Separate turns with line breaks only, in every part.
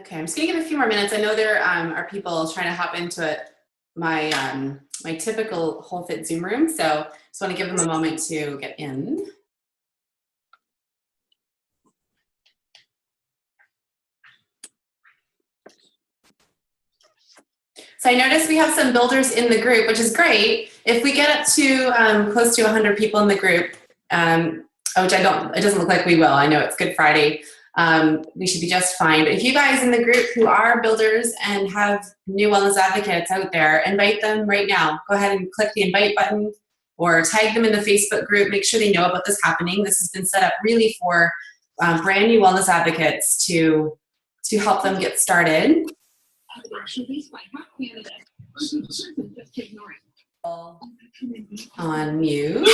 Okay, I'm just gonna give a few more minutes. I know there are people trying to hop into it, my my typical whole fit Zoom room, so just want to give them a moment to get in. So I noticed we have some builders in the group, which is great. If we get up to close to 100 people in the group, which it doesn't look like we will. I know it's Good Friday. We should be just fine. But if you guys in the group who are builders and have new wellness advocates out there, invite them right now. Go ahead and click the invite button or tag them in the Facebook group. Make sure they know about this happening. This has been set up really for brand new wellness advocates to help them get started. On mute.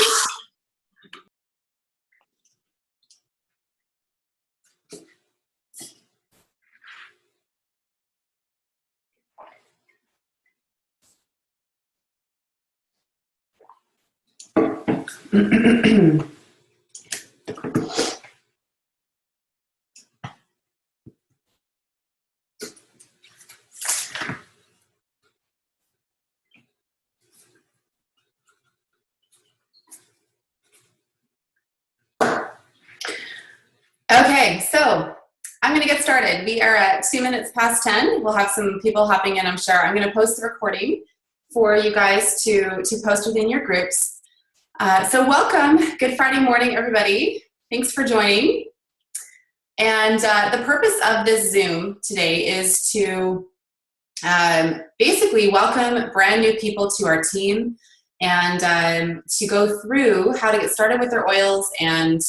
Okay, so I'm going to get started. We are at 2 minutes past 10. We'll have some people hopping in, I'm sure. I'm going to post the recording for you guys to post within your groups. So welcome. Good Friday morning, everybody. Thanks for joining. And the purpose of this Zoom today is to basically welcome brand new people to our team and to go through how to get started with their oils and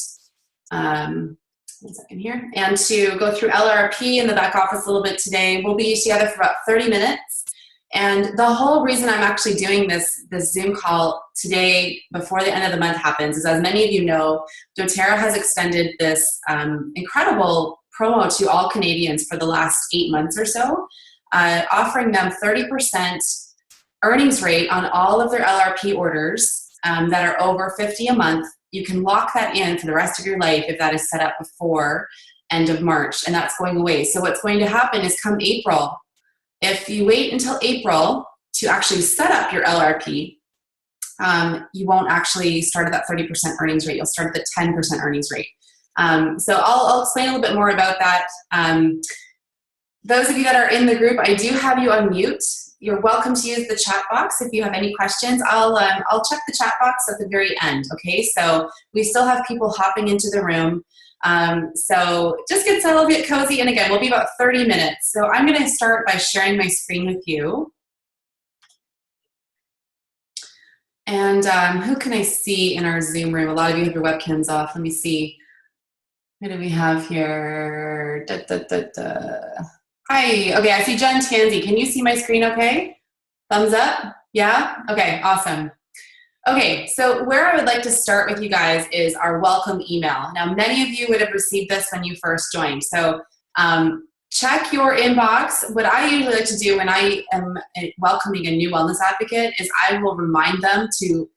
one second here, and to go through LRP in the back office a little bit today. We'll be together for about 30 minutes. And the whole reason I'm actually doing this Zoom call today before the end of the month happens is, as many of you know, doTERRA has extended this incredible promo to all Canadians for the last 8 months or so, offering them 30% earnings rate on all of their LRP orders that are over 50 a month. You can lock that in for the rest of your life if that is set up before end of March, and that's going away. So what's going to happen is come April, if you wait until April to actually set up your LRP, you won't actually start at that 30% earnings rate. You'll start at the 10% earnings rate. So I'll explain a little bit more about that. Those of you that are in the group, I do have you on mute. You're welcome to use the chat box if you have any questions. I'll check the chat box at the very end, okay? So we still have people hopping into the room. So just get settled, get cozy, and again, we'll be about 30 minutes. So I'm gonna start by sharing my screen with you. And who can I see in our Zoom room? A lot of you have your webcams off. Let me see. Who do we have here? Hi, okay, I see Jen Tansey. Can you see my screen okay? Thumbs up? Yeah? Okay, awesome. Okay, so where I would like to start with you guys is our welcome email. Now, many of you would have received this when you first joined. So check your inbox. What I usually like to do when I am welcoming a new wellness advocate is I will remind them to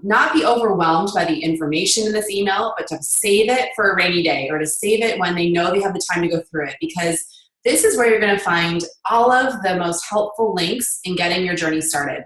not be overwhelmed by the information in this email, but to save it for a rainy day or to save it when they know they have the time to go through it, because this is where you're going to find all of the most helpful links in getting your journey started.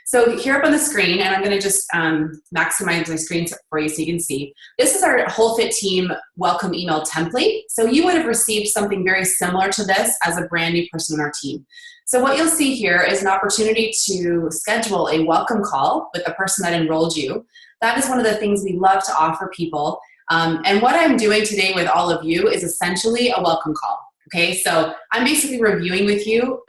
So here up on the screen, and I'm going to just maximize my screen for you so you can see, this is our Whole Fit Team welcome email template. So you would have received something very similar to this as a brand new person on our team. So what you'll see here is an opportunity to schedule a welcome call with the person that enrolled you. That is one of the things we love to offer people. And what I'm doing today with all of you is essentially a welcome call. Okay, so I'm basically reviewing with you,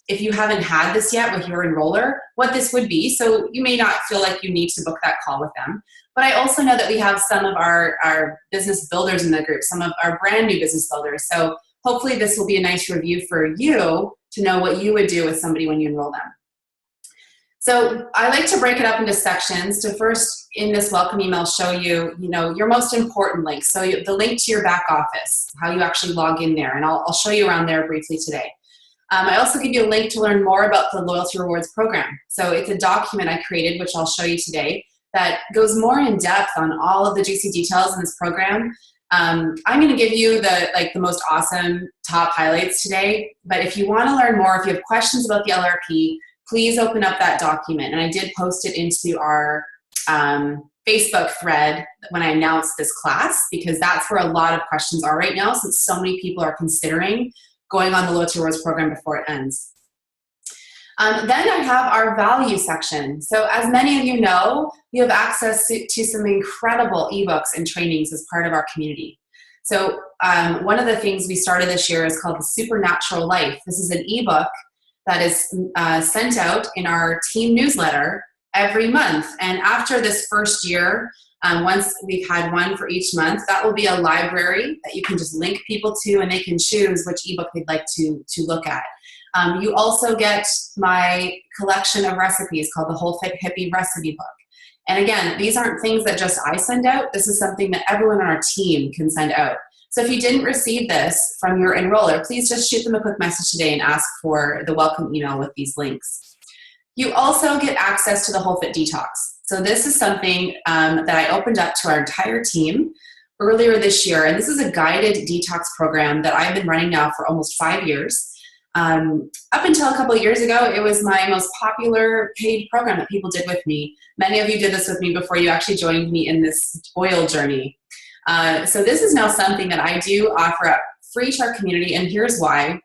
if you haven't had this yet with your enroller, what this would be. So you may not feel like you need to book that call with them. But I also know that we have some of our business builders in the group, some of our brand new business builders. So hopefully this will be a nice review for you to know what you would do with somebody when you enroll them. So I like to break it up into sections to first, in this welcome email, show you, your most important links. So the link to your back office, how you actually log in there, and I'll show you around there briefly today. I also give you a link to learn more about the Loyalty Rewards program. So it's a document I created, which I'll show you today, that goes more in depth on all of the juicy details in this program. I'm going to give you the most awesome top highlights today. But if you want to learn more, if you have questions about the LRP, please open up that document. And I did post it into our Facebook thread when I announced this class, because that's where a lot of questions are right now, since so many people are considering going on the Loyalty Rewards program before it ends. Then I have our value section. So as many of you know, you have access to some incredible ebooks and trainings as part of our community. So one of the things we started this year is called the Supernatural Life. This is an ebook that is sent out in our team newsletter every month. And after this first year, once we've had one for each month, that will be a library that you can just link people to, and they can choose which ebook they'd like to look at. You also get my collection of recipes called the Whole Fit Hippie Recipe Book. And again, these aren't things that just I send out. This is something that everyone on our team can send out. So if you didn't receive this from your enroller, please just shoot them a quick message today and ask for the welcome email with these links. You also get access to the Whole Fit Detox. So this is something that I opened up to our entire team earlier this year. And this is a guided detox program that I've been running now for almost 5 years. Up until a couple of years ago, it was my most popular paid program that people did with me. Many of you did this with me before you actually joined me in this oil journey. So this is now something that I do offer up free to our community, and here's why.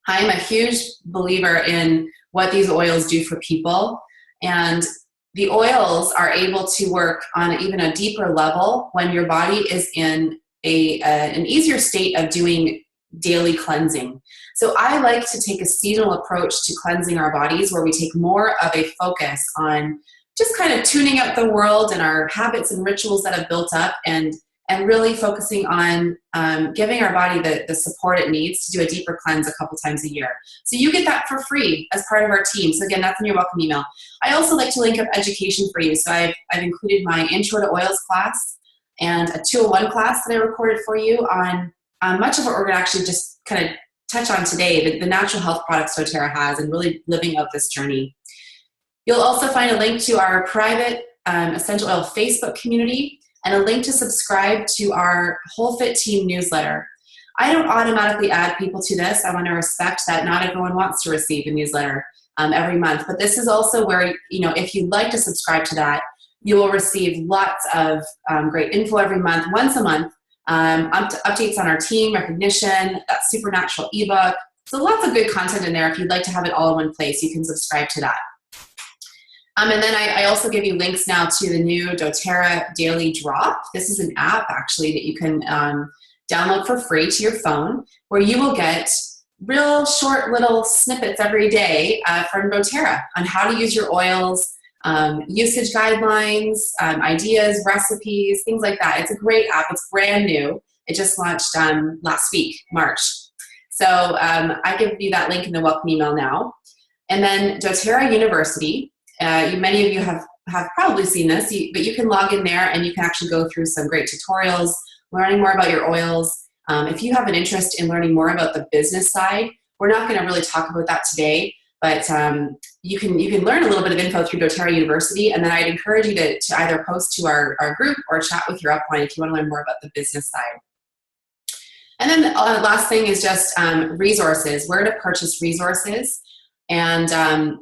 I am a huge believer in what these oils do for people, and the oils are able to work on even a deeper level when your body is in an easier state of doing daily cleansing. So I like to take a seasonal approach to cleansing our bodies, where we take more of a focus on just kind of tuning up the world and our habits and rituals that have built up, and really focusing on giving our body the support it needs to do a deeper cleanse a couple times a year. So you get that for free as part of our team. So again, that's in your welcome email. I also like to link up education for you. So I've included my Intro to Oils class and a 201 class that I recorded for you on much of what we're going to actually just kind of touch on today, the natural health products doTERRA has, and really living out this journey. You'll also find a link to our private essential oil Facebook community and a link to subscribe to our Whole Fit Team newsletter. I don't automatically add people to this. I want to respect that not everyone wants to receive a newsletter every month, but this is also where, if you'd like to subscribe to that, you will receive lots of great info every month, once a month, updates on our team, recognition, that supernatural ebook. So lots of good content in there. If you'd like to have it all in one place, you can subscribe to that. And then I also give you links now to the new doTERRA Daily Drop. This is an app actually that you can download for free to your phone, where you will get real short little snippets every day from doTERRA on how to use your oils, usage guidelines, ideas, recipes, things like that. It's a great app. It's brand new. It just launched last week, March. So I give you that link in the welcome email now. And then doTERRA University. Many of you have probably seen this, but you can log in there and you can actually go through some great tutorials, learning more about your oils. If you have an interest in learning more about the business side, we're not going to really talk about that today, but you can learn a little bit of info through doTERRA University, and then I'd encourage you to either post to our group or chat with your upline if you want to learn more about the business side. And then the last thing is just resources, where to purchase resources and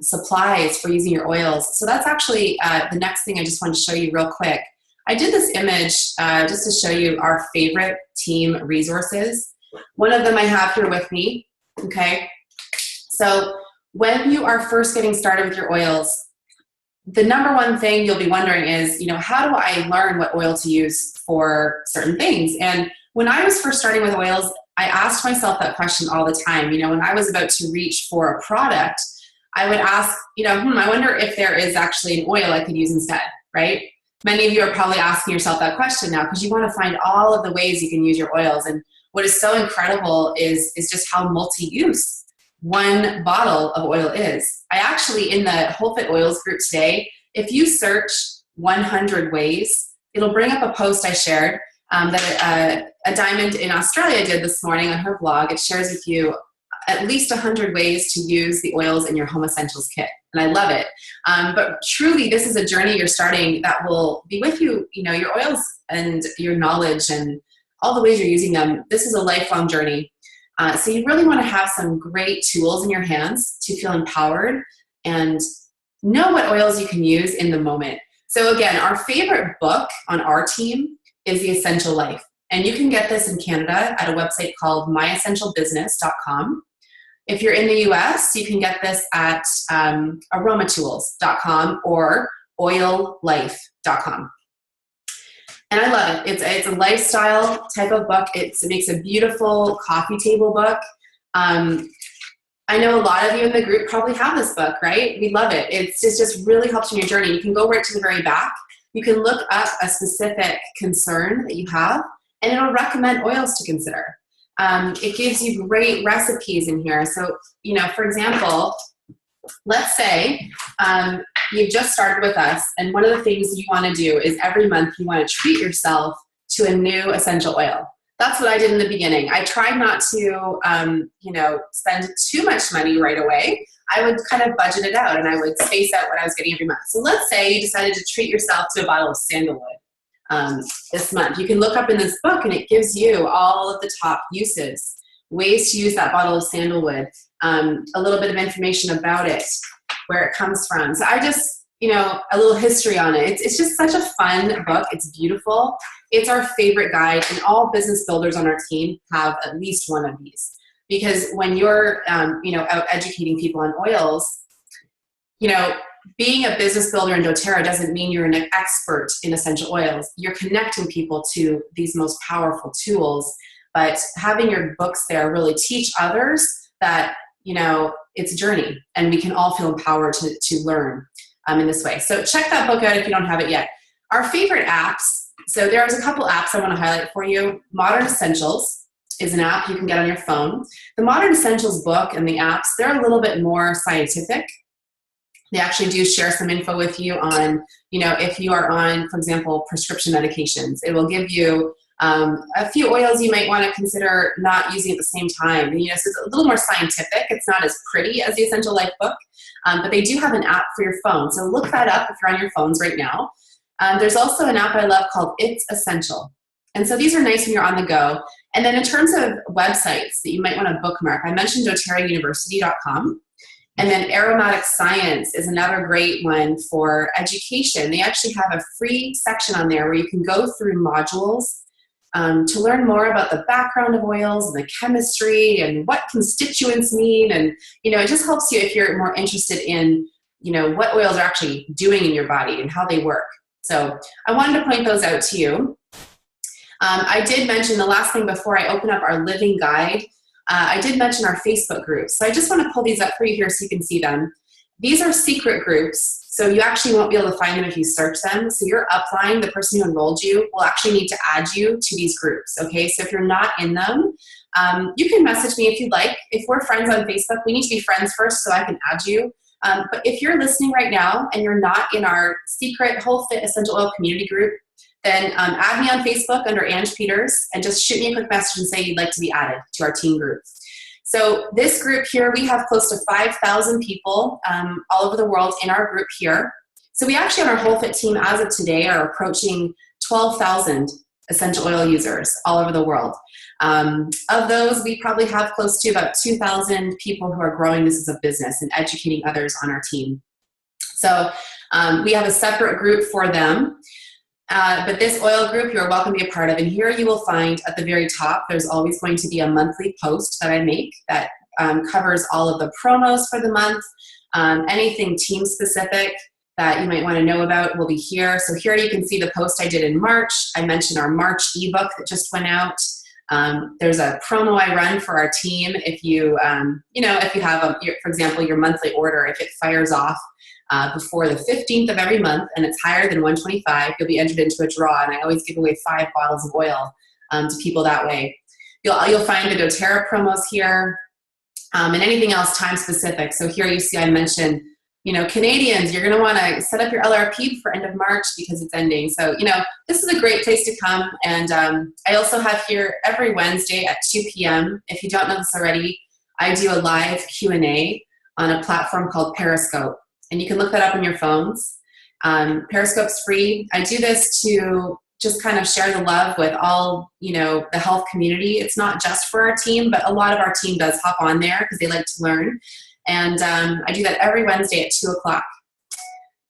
supplies for using your oils. So that's actually the next thing I just want to show you real quick. I did this image just to show you our favorite team resources. One of them I have here with me, okay? So when you are first getting started with your oils, the number one thing you'll be wondering is, how do I learn what oil to use for certain things? And when I was first starting with oils, I asked myself that question all the time. When I was about to reach for a product, I would ask, I wonder if there is actually an oil I could use instead, right? Many of you are probably asking yourself that question now because you want to find all of the ways you can use your oils. And what is so incredible is just how multi-use one bottle of oil is. I actually, in the Whole Fit Oils group today, if you search 100 ways, it'll bring up a post I shared that a diamond in Australia did this morning on her blog. It shares with you at least 100 ways to use the oils in your home essentials kit. And I love it. But truly, this is a journey you're starting that will be with you, your oils and your knowledge and all the ways you're using them, this is a lifelong journey. So you really want to have some great tools in your hands to feel empowered and know what oils you can use in the moment. So again, our favorite book on our team is The Essential Life. And you can get this in Canada at a website called myessentialbusiness.com. If you're in the US, you can get this at aromatools.com or oillife.com. And I love it. It's a lifestyle type of book. It makes a beautiful coffee table book. I know a lot of you in the group probably have this book, right? We love it. It just really helps in your journey. You can go right to the very back. You can look up a specific concern that you have, and it'll recommend oils to consider. It gives you great recipes in here. So, for example, let's say you've just started with us, and one of the things you want to do is every month you want to treat yourself to a new essential oil. That's what I did in the beginning. I tried not to, spend too much money right away. I would kind of budget it out, and I would space out what I was getting every month. So let's say you decided to treat yourself to a bottle of sandalwood this month. You can look up in this book, and it gives you all of the top uses, ways to use that bottle of sandalwood, a little bit of information about it, where it comes from. So I just, a little history on it. It's just such a fun book. It's beautiful. It's our favorite guide, and all business builders on our team have at least one of these. Because when you're, out educating people on oils, being a business builder in doTERRA doesn't mean you're an expert in essential oils. You're connecting people to these most powerful tools, but having your books there really teach others that, it's a journey, and we can all feel empowered to learn in this way. So check that book out if you don't have it yet. Our favorite apps, so there's a couple apps I want to highlight for you. Modern Essentials is an app you can get on your phone. The Modern Essentials book and the apps, they're a little bit more scientific. They actually do share some info with you on, if you are on, for example, prescription medications. It will give you a few oils you might want to consider not using at the same time. So it's a little more scientific. It's not as pretty as the Essential Life book, but they do have an app for your phone. So look that up if you're on your phones right now. There's also an app I love called It's Essential. And so these are nice when you're on the go. And then in terms of websites that you might want to bookmark, I mentioned doTERRAuniversity.com. And then Aromatic Science is another great one for education. They actually have a free section on there where you can go through modules to learn more about the background of oils and the chemistry and what constituents mean. And, it just helps you if you're more interested in, what oils are actually doing in your body and how they work. So I wanted to point those out to you. I did mention the last thing before I open up our living guide. I did mention our Facebook groups. So I just want to pull these up for you here so you can see them. These are secret groups, so you actually won't be able to find them if you search them. So your upline, the person who enrolled you, will actually need to add you to these groups, okay? So if you're not in them, you can message me if you'd like. If we're friends on Facebook, we need to be friends first so I can add you. But if you're listening right now and you're not in our secret Whole Fit Essential Oil community group, then add me on Facebook under Ange Peters and just shoot me a quick message and say you'd like to be added to our team group. So this group here, we have close to 5,000 people all over the world in our group here. So we actually on our Whole Fit team as of today are approaching 12,000 essential oil users all over the world. Of those, we probably have close to about 2,000 people who are growing this as a business and educating others on our team. So we have a separate group for them. But this oil group, you're welcome to be a part of. And here you will find at the very top, there's always going to be a monthly post that I make that covers all of the promos for the month. Anything team specific that you might want to know about will be here. So here you can see the post I did in March. I mentioned our March ebook that just went out. There's a promo I run for our team. If you, if you have, for example, your monthly order, if it fires off before the 15th of every month and it's higher than 125, you'll be entered into a draw. And I always give away 5 bottles of oil to people that way. You'll find the doTERRA promos here and anything else time specific. So here you see I mentioned, Canadians, you're going to want to set up your LRP for end of March because it's ending. So, this is a great place to come. And I also have here every Wednesday at 2 p.m. If you don't know this already, I do a live Q&A on a platform called Periscope. And you can look that up on your phones. Periscope's free. I do this to just kind of share the love with all, the health community. It's not just for our team, but a lot of our team does hop on there because they like to learn. And I do that every Wednesday at 2:00.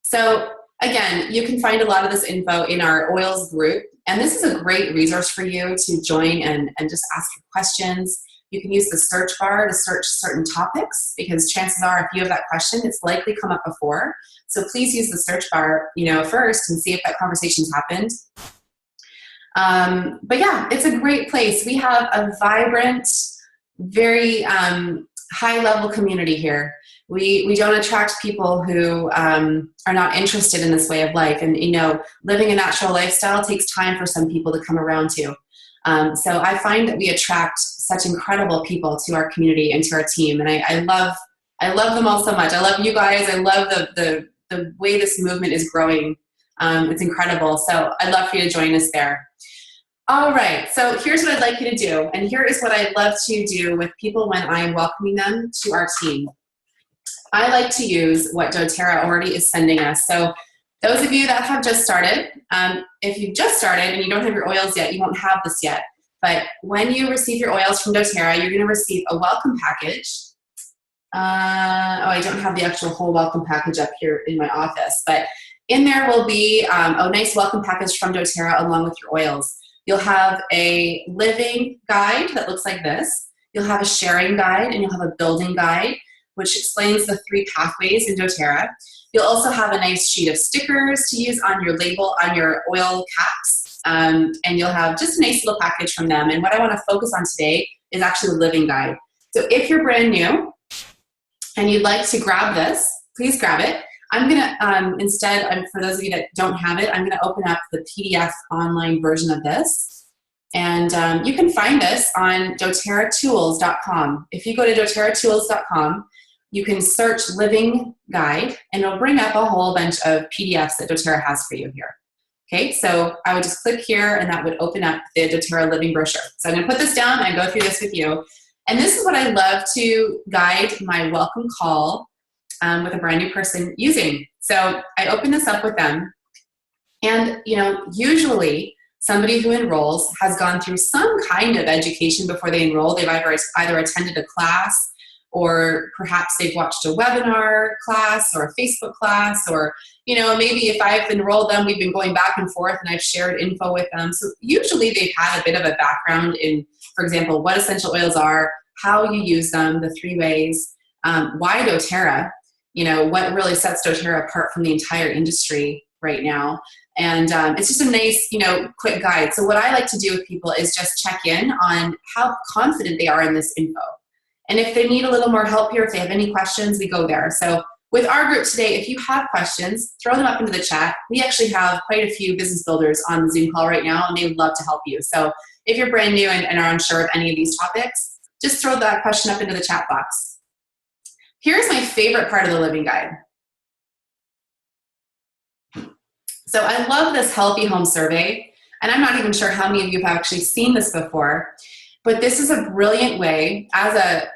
So again, you can find a lot of this info in our oils group. And this is a great resource for you to join and just ask your questions. You can use the search bar to search certain topics, because chances are if you have that question, it's likely come up before. So please use the search bar, first, and see if that conversation's happened. But yeah, it's a great place. We have a vibrant, very high-level community here. We don't attract people who are not interested in this way of life. And, living a natural lifestyle takes time for some people to come around to. So I find that we attract such incredible people to our community and to our team. And I love them all so much. I love you guys. I love the way this movement is growing. It's incredible. So I'd love for you to join us there. All right, so here's what I'd like you to do. And here is what I love to do with people when I'm welcoming them to our team. I like to use what doTERRA already is sending us. So those of you that have just started, if you've just started and you don't have your oils yet, you won't have this yet. But when you receive your oils from doTERRA, you're going to receive a welcome package. I don't have the actual whole welcome package up here in my office, but in there will be a nice welcome package from doTERRA along with your oils. You'll have a living guide that looks like this. You'll have a sharing guide, and you'll have a building guide, which explains the 3 pathways in doTERRA. You'll also have a nice sheet of stickers to use on your label, on your oil caps, and you'll have just a nice little package from them. And what I want to focus on today is actually the living guide. So if you're brand new and you'd like to grab this, please grab it. I'm going to, instead, for those of you that don't have it, I'm going to open up the PDF online version of this. And you can find this on doterratools.com. If you go to doterratools.com, you can search Living Guide, and it'll bring up a whole bunch of PDFs that doTERRA has for you here. Okay, so I would just click here, and that would open up the doTERRA Living Brochure. So I'm going to put this down and go through this with you. And this is what I love to guide my welcome call with a brand new person using. So I open this up with them, and usually somebody who enrolls has gone through some kind of education before they enroll. They've either attended a class, or perhaps they've watched a webinar class or a Facebook class, or maybe if I've enrolled them, we've been going back and forth and I've shared info with them. So usually they've had a bit of a background in, for example, what essential oils are, how you use them, the 3 ways, why doTERRA, what really sets doTERRA apart from the entire industry right now. And it's just a nice, quick guide. So what I like to do with people is just check in on how confident they are in this info. And if they need a little more help here, if they have any questions, we go there. So with our group today, if you have questions, throw them up into the chat. We actually have quite a few business builders on the Zoom call right now, and they would love to help you. So if you're brand new and are unsure of any of these topics, just throw that question up into the chat box. Here's my favorite part of the Living Guide. So I love this Healthy Home Survey, and I'm not even sure how many of you have actually seen this before, but this is a brilliant way as a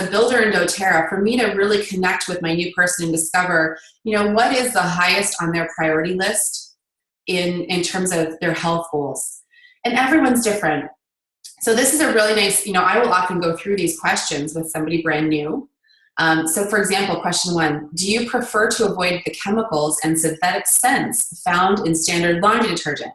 builder in doTERRA for me to really connect with my new person and discover, what is the highest on their priority list in terms of their health goals. And everyone's different. So this is a really nice, I will often go through these questions with somebody brand new. So for example, question 1, do you prefer to avoid the chemicals and synthetic scents found in standard laundry detergent?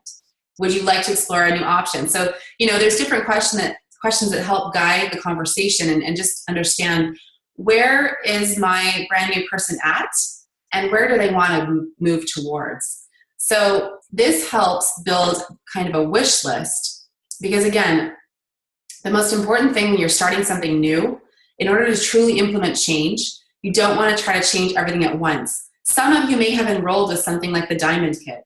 Would you like to explore a new option? So, there's different questions that help guide the conversation and just understand, where is my brand new person at and where do they want to move towards? So this helps build kind of a wish list, because again, the most important thing when you're starting something new, in order to truly implement change, you don't want to try to change everything at once. Some of you may have enrolled with something like the Diamond Kit,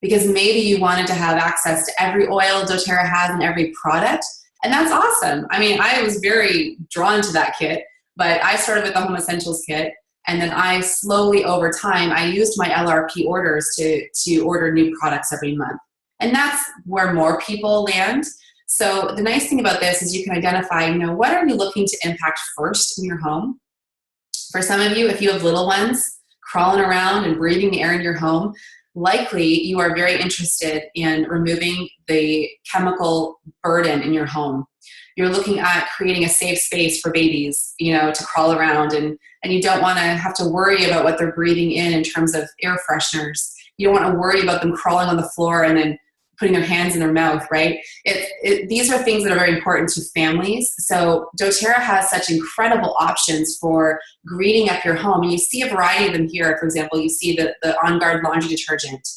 because maybe you wanted to have access to every oil doTERRA has and every product, and that's awesome. I mean, I was very drawn to that kit, but I started with the Home Essentials Kit, and then I slowly over time, I used my LRP orders to order new products every month. And that's where more people land. So the nice thing about this is you can identify, what are you looking to impact first in your home? For some of you, if you have little ones crawling around and breathing the air in your home, likely you are very interested in removing the chemical burden in your home. You're looking at creating a safe space for babies, to crawl around, and you don't want to have to worry about what they're breathing in terms of air fresheners. You don't want to worry about them crawling on the floor and then putting their hands in their mouth, right? These are things that are very important to families. So doTERRA has such incredible options for greening up your home. And you see a variety of them here. For example, you see the On Guard laundry detergent,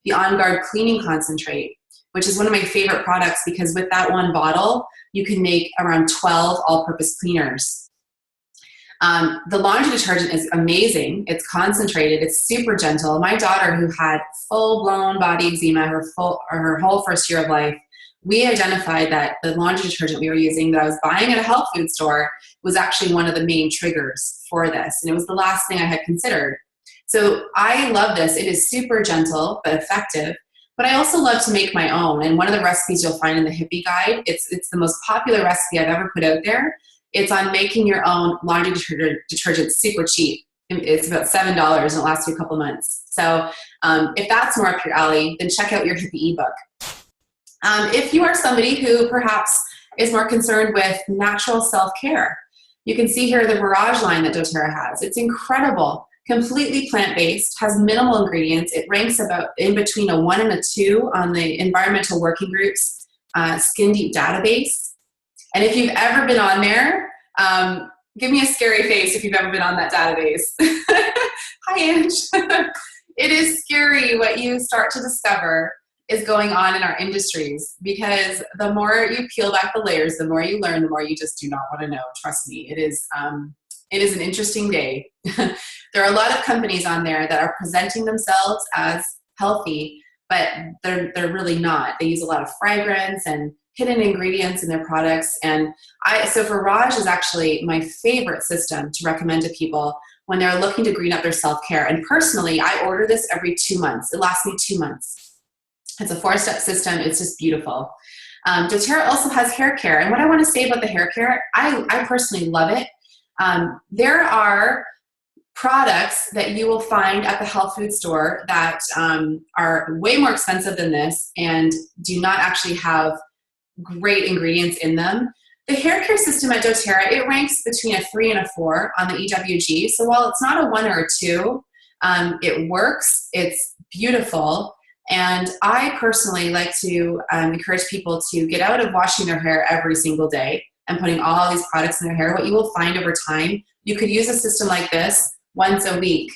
the On Guard cleaning concentrate, which is one of my favorite products because with that one bottle, you can make around 12 all-purpose cleaners. The laundry detergent is amazing. It's concentrated. It's super gentle. My daughter, who had full-blown body eczema her whole first year of life, we identified that the laundry detergent we were using that I was buying at a health food store was actually one of the main triggers for this. And it was the last thing I had considered. So I love this. It is super gentle but effective. But I also love to make my own. And one of the recipes you'll find in the Hippie Guide, it's the most popular recipe I've ever put out there. It's on making your own laundry detergent super cheap. It's about $7 and it lasts you a couple months. So if that's more up your alley, then check out your Hippie ebook. If you are somebody who perhaps is more concerned with natural self-care, you can see here the Barrage line that doTERRA has. It's incredible. Completely plant-based, has minimal ingredients. It ranks about in between a 1 and a 2 on the Environmental Working Group's Skin Deep database. And if you've ever been on there, give me a scary face if you've ever been on that database. Hi, Ange. It is scary what you start to discover is going on in our industries, because the more you peel back the layers, the more you learn, the more you just do not want to know. Trust me, it is an interesting day. There are a lot of companies on there that are presenting themselves as healthy, but they're really not. They use a lot of fragrance and hidden ingredients in their products. And so Barrage is actually my favorite system to recommend to people when they're looking to green up their self-care. And personally, I order this every 2 months. It lasts me 2 months. It's a 4-step system. It's just beautiful. doTERRA also has hair care. And what I want to say about the hair care, I personally love it. There are products that you will find at the health food store that are way more expensive than this and do not actually have great ingredients in them. The hair care system at doTERRA, it ranks between a 3 and a 4 on the EWG. So while it's not a 1 or a 2, it works, it's beautiful. And I personally like to encourage people to get out of washing their hair every single day and putting all these products in their hair. What you will find over time, you could use a system like this once a week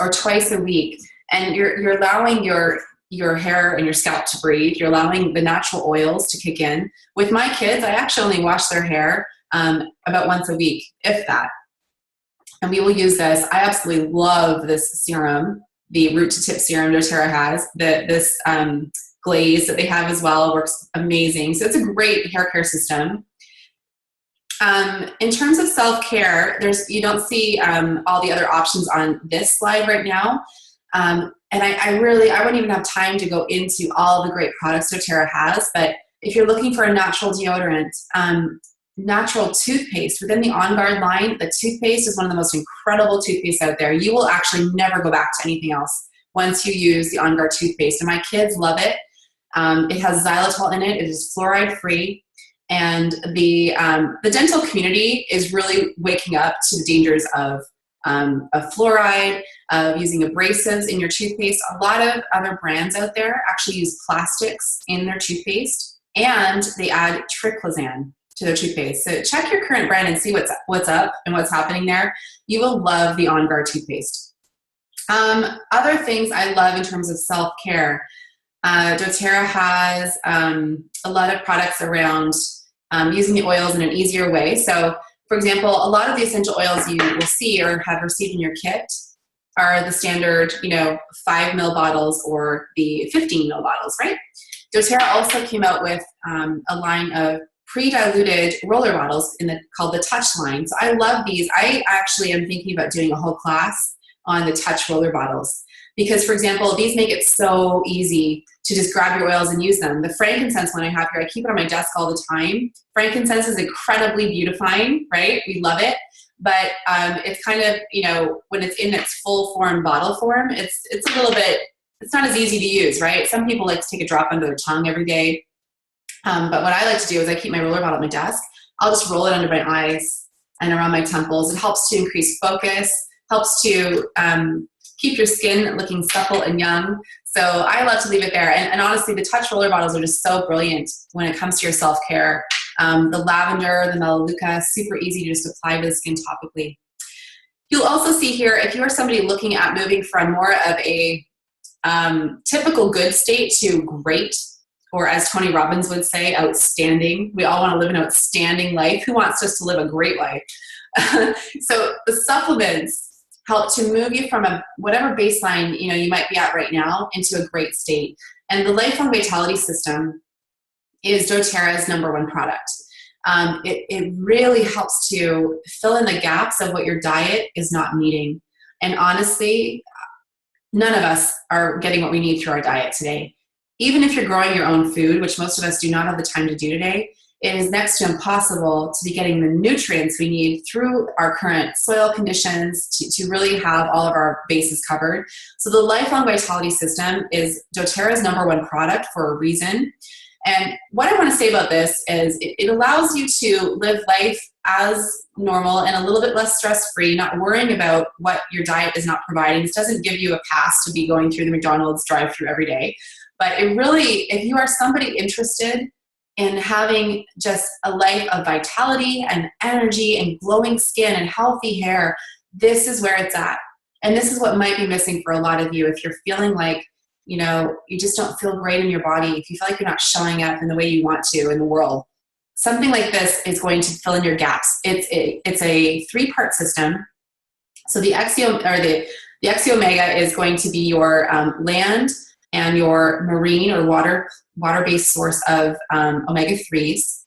or twice a week. And you're allowing your hair and your scalp to breathe. You're allowing the natural oils to kick in. With my kids, I actually only wash their hair about once a week, if that. And we will use this. I absolutely love this serum, the root to tip serum doTERRA has. This glaze that they have as well works amazing. So it's a great hair care system. In terms of self-care, you don't see all the other options on this slide right now. And I wouldn't even have time to go into all the great products doTERRA has, but if you're looking for a natural deodorant, natural toothpaste within the On Guard line, the toothpaste is one of the most incredible toothpaste out there. You will actually never go back to anything else once you use the On Guard toothpaste. And my kids love it. It has xylitol in it. It is fluoride free. And the dental community is really waking up to the dangers of fluoride, of using abrasives in your toothpaste. A lot of other brands out there actually use plastics in their toothpaste, and they add triclosan to their toothpaste. So check your current brand and see what's up and what's happening there. You will love the On Guard toothpaste. Other things I love in terms of self-care, doTERRA has a lot of products around using the oils in an easier way. So for example, a lot of the essential oils you will see or have received in your kit are the standard, 5 ml bottles or the 15 ml bottles, right? doTERRA also came out with a line of pre-diluted roller bottles called the Touch line. So I love these. I actually am thinking about doing a whole class on the Touch roller bottles because, for example, these make it so easy to just grab your oils and use them. The frankincense one I have here, I keep it on my desk all the time. Frankincense is incredibly beautifying, right? We love it. But it's kind of, when it's in its full form, bottle form, it's a little bit it's not as easy to use, right? Some people like to take a drop under their tongue every day. But what I like to do is I keep my roller bottle at my desk. I'll just roll it under my eyes and around my temples. It helps to increase focus, helps to keep your skin looking supple and young. So I love to leave it there. And honestly, the touch roller bottles are just so brilliant when it comes to your self-care. The lavender, the melaleuca, super easy to just apply to the skin topically. You'll also see here, if you are somebody looking at moving from more of a typical good state to great, or as Tony Robbins would say, outstanding. We all want to live an outstanding life. Who wants just to live a great life? So the supplements help to move you from whatever baseline you might be at right now into a great state. And the Lifelong Vitality System is doTERRA's #1 product. It really helps to fill in the gaps of what your diet is not meeting. And honestly, none of us are getting what we need through our diet today. Even if you're growing your own food, which most of us do not have the time to do today, it is next to impossible to be getting the nutrients we need through our current soil conditions to really have all of our bases covered. So the Lifelong Vitality System is doTERRA's #1 product for a reason. And what I want to say about this is it allows you to live life as normal and a little bit less stress-free, not worrying about what your diet is not providing. This doesn't give you a pass to be going through the McDonald's drive-thru every day. But it really, if you are somebody interested in having just a life of vitality and energy and glowing skin and healthy hair, this is where it's at. And this is what might be missing for a lot of you if you're feeling like, you just don't feel great in your body, if you feel like you're not showing up in the way you want to in the world. Something like this is going to fill in your gaps. It's a 3-part system. So the Exio Omega is going to be your land and your marine or water-based source of omega-3s.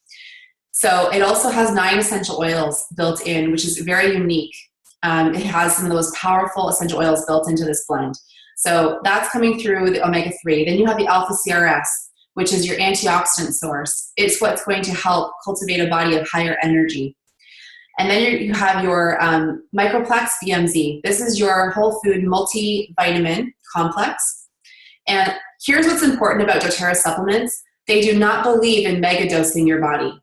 So it also has 9 essential oils built in, which is very unique. It has some of the most powerful essential oils built into this blend. So that's coming through the omega-3. Then you have the alpha CRS, which is your antioxidant source. It's what's going to help cultivate a body of higher energy. And then you have your Microplex BMZ. This is your whole food multivitamin complex. And here's what's important about doTERRA supplements. They do not believe in mega dosing your body.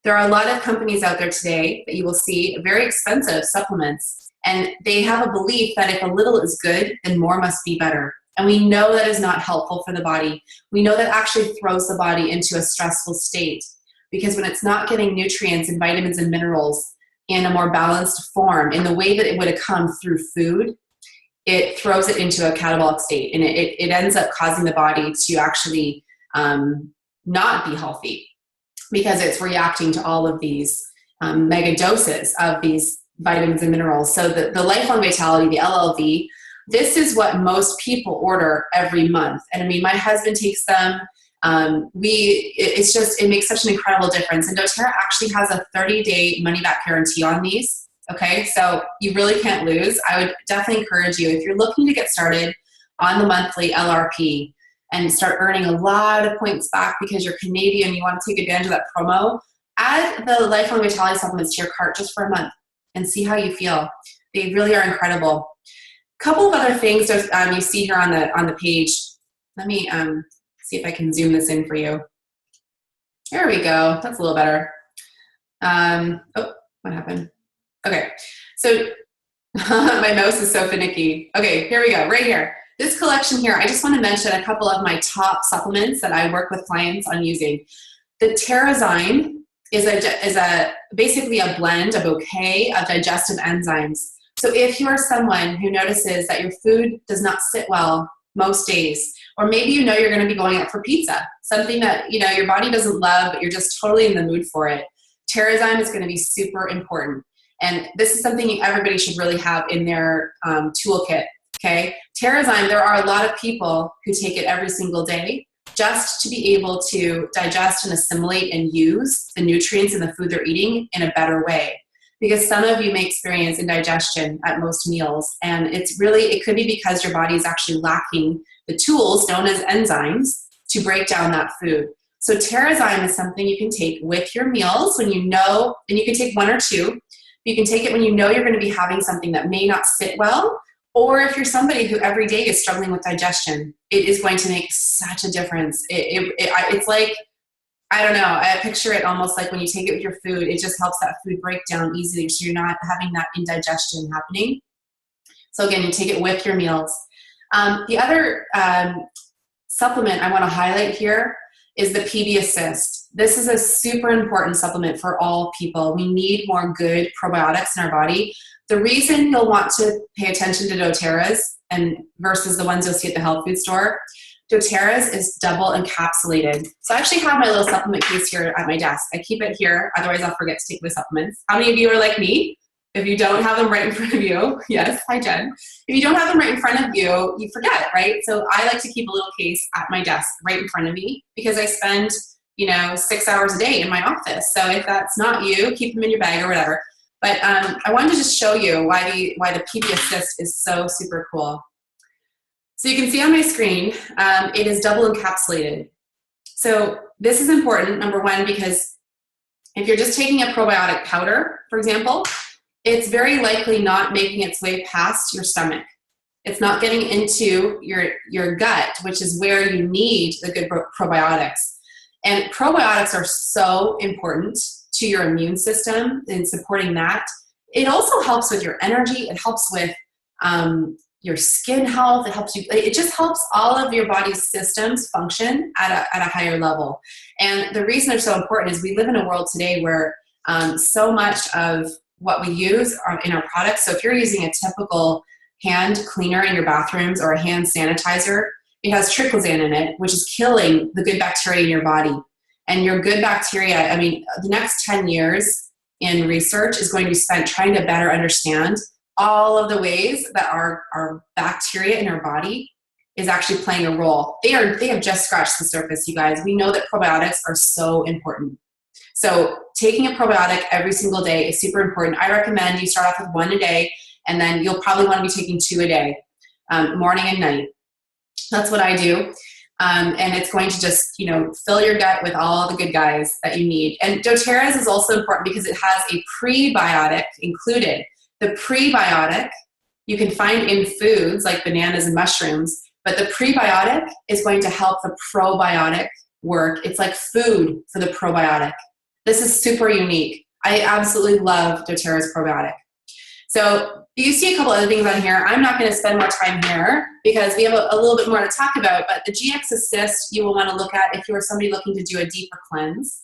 There are a lot of companies out there today that you will see very expensive supplements, and they have a belief that if a little is good, then more must be better. And we know that is not helpful for the body. We know that actually throws the body into a stressful state, because when it's not getting nutrients and vitamins and minerals in a more balanced form, in the way that it would have come through food, it throws it into a catabolic state, and it ends up causing the body to actually not be healthy, because it's reacting to all of these mega doses of these vitamins and minerals. So the Lifelong Vitality, the LLV, this is what most people order every month. And I mean, my husband takes them. It makes such an incredible difference. And doTERRA actually has a 30-day money-back guarantee on these. Okay, so you really can't lose. I would definitely encourage you, if you're looking to get started on the monthly LRP and start earning a lot of points back because you're Canadian, you want to take advantage of that promo, add the Lifelong Vitality supplements to your cart just for a month and see how you feel. They really are incredible. A couple of other things you see here on the page. Let me see if I can zoom this in for you. There we go. That's a little better. Oh, what happened? Okay, so my mouse is so finicky. Okay, here we go, right here. This collection here, I just want to mention a couple of my top supplements that I work with clients on using. The Terrazyme is basically a blend, a bouquet of digestive enzymes. So if you are someone who notices that your food does not sit well most days, or maybe you're going to be going out for pizza, something that your body doesn't love, but you're just totally in the mood for it, Terrazyme is going to be super important. And this is something everybody should really have in their toolkit, okay? Terrazyme, there are a lot of people who take it every single day just to be able to digest and assimilate and use the nutrients in the food they're eating in a better way. Because some of you may experience indigestion at most meals, and it could be because your body is actually lacking the tools known as enzymes to break down that food. So Terrazyme is something you can take with your meals when and you can take 1 or 2. You can take it when you know you're going to be having something that may not sit well, Or if you're somebody who every day is struggling with digestion, it is going to make such a difference. It's like, I don't know, I picture it almost like when you take it with your food, it just helps that food break down easily so you're not having that indigestion happening. So again, you take it with your meals. The other supplement I want to highlight here is the PB Assist. This is a super important supplement for all people. We need more good probiotics in our body. The reason you'll want to pay attention to doTERRA's and versus the ones you'll see at the health food store, doTERRA's is double encapsulated. So I actually have my little supplement case here at my desk. I keep it here, otherwise I'll forget to take the supplements. How many of you are like me? If you don't have them right in front of you, yes, hi Jen. If you don't have them right in front of you, you forget, right? So I like to keep a little case at my desk right in front of me because I spend, 6 hours a day in my office. So if that's not you, keep them in your bag or whatever. But I wanted to just show you why the PB Assist is so super cool. So you can see on my screen, it is double encapsulated. So this is important, number one, because if you're just taking a probiotic powder, for example, it's very likely not making its way past your stomach. It's not getting into your gut, which is where you need the good probiotics. And probiotics are so important to your immune system and supporting that. It also helps with your energy. It helps with your skin health. It just helps all of your body's systems function at a higher level. And the reason they're so important is we live in a world today where so much of what we use in our products. So if you're using a typical hand cleaner in your bathrooms or a hand sanitizer, it has triclosan in it, which is killing the good bacteria in your body. And your good bacteria, the next 10 years in research is going to be spent trying to better understand all of the ways that our bacteria in our body is actually playing a role. They have just scratched the surface, you guys. We know that probiotics are so important. So taking a probiotic every single day is super important. I recommend you start off with 1 a day, and then you'll probably want to be taking 2 a day, morning and night. That's what I do. And it's going to just, fill your gut with all the good guys that you need. And doTERRA's is also important because it has a prebiotic included. The prebiotic you can find in foods like bananas and mushrooms, but the prebiotic is going to help the probiotic work. It's like food for the probiotic. This is super unique. I absolutely love doTERRA's probiotic. So you see a couple other things on here. I'm not going to spend more time here because we have a little bit more to talk about, but the GX Assist you will want to look at if you are somebody looking to do a deeper cleanse.